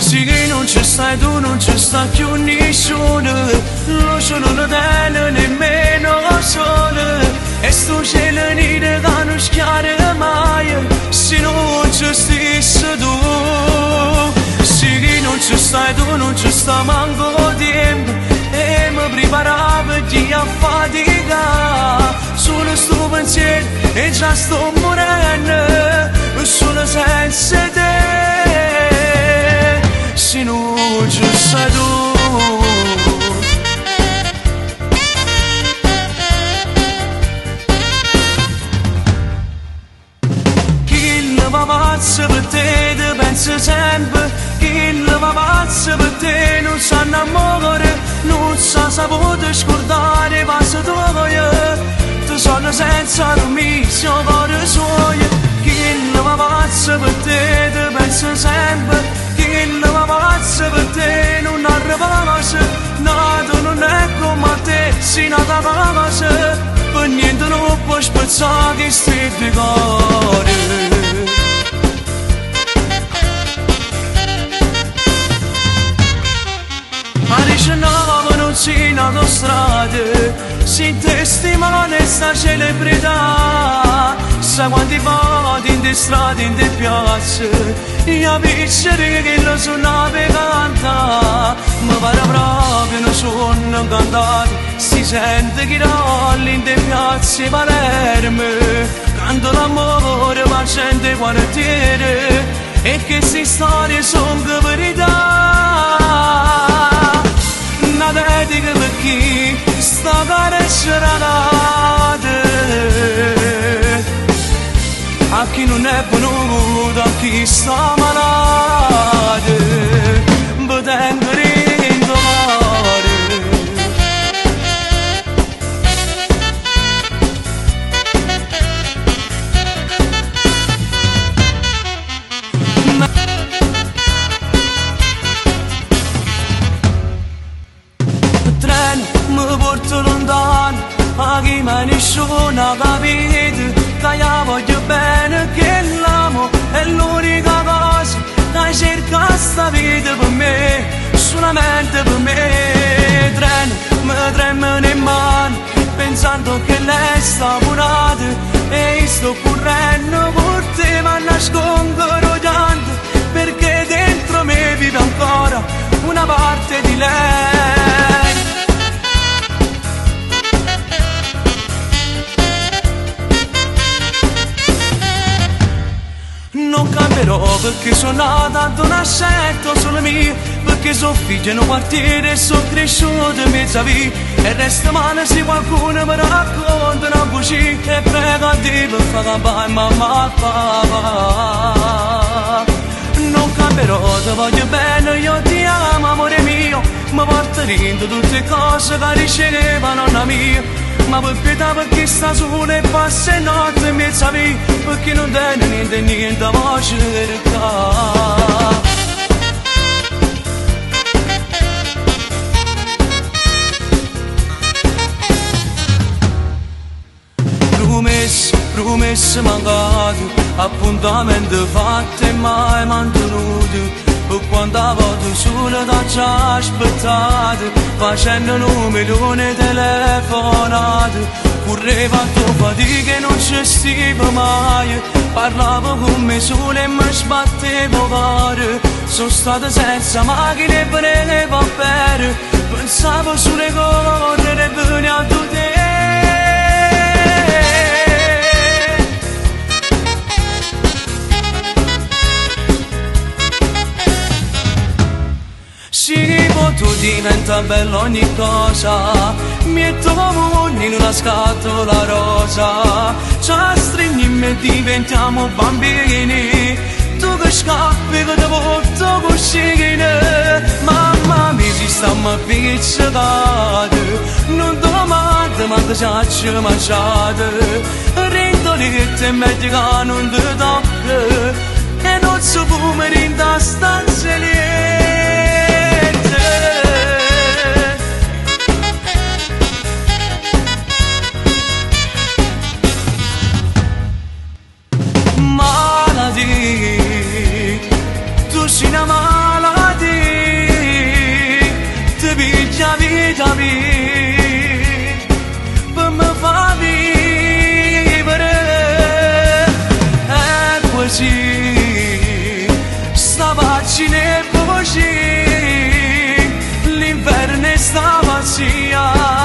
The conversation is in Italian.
Sì che non ci stai tu, non ci sta più nessuno, non sono lontano nemmeno solo, e sto cielo nero che non schiara mai, se non ci stessi tu. Sì che non ci stai tu, non ci sta manco tempo, e mi preparavo a fatica, solo sto pensiero e già sto morendo, solo senza te, se non ci sei tu. Chi va pazzo per te, ti pensa sempre, chi va pazzo per te non sa innamorare, non sa saputo scordare, passa tu voglio, tu sono senza dormire, se cuore suoia. Chi va pazzo per te, ti pensa sempre, chi va pazzo per te non arriva, nato non è come te, si nata passa, per niente non puoi spezzare questi due cuori. No, non si in autostrada, si testimone sta celebrità, sa quanti voti in te strade, in te piazze, io piacere che lo suonava canta, ma pare proprio non suono cantato, si sente chi rolli in te piazze Palermo, canto l'amore per gente quartiere, e che si storie sono che verità. Una dedica per chi sta carcerata, a chi non è venuto, a chi sta malato, mi tengo in dolore. Mi porto lontano, ma chi mai nessuno ha capito che io voglio bene, che l'amo è l'unica cosa che cerca sta vita per me, solamente per me. Mi tremano in mano, pensando che lei sta curata, e io sto correndo per te, ma nascondo rodeando, perché dentro me vive ancora una parte di lei. Non cambierò perché sono nata ad una scelta solo mia, perché sono figlio in un quartiere e sono cresciuto in mezzo a via, e resta male se qualcuno mi racconta una bugia, e prego a Dio per far campare mamma e papà. Non cambierò, ti voglio bene, io ti amo amore mio, mi porto dentro tutte cose che riceveva nonna mia, ma per pietà perché sta sola e passa notte in mezzo a via, perché non tiene niente a voce verità. Promesse mancate, appuntamenti fatti e mai mantenuti, per quanta volte solo da già aspettato, facendo 1 milione di telefonate, correva a tua fatica e non ci stivo mai, parlavo con me solo e mi sbattevo cuore, sono stato senza macchine e volevo bere, pensavo sulle correre e venivo a te. Tu diventa bello ogni cosa, metto mondi in una scatola rosa, ci stringiamo e diventiamo bambini, tu che scappi che ti porto cuscine, mamma mia ci stiamo pizzicati, non domande ma che ci ha mangiate, rindolette e meglio che non ti tocca, e non so come in da stanza lì. Tu sei una malattia, vicine e voci, l'inverno e sta pazzia.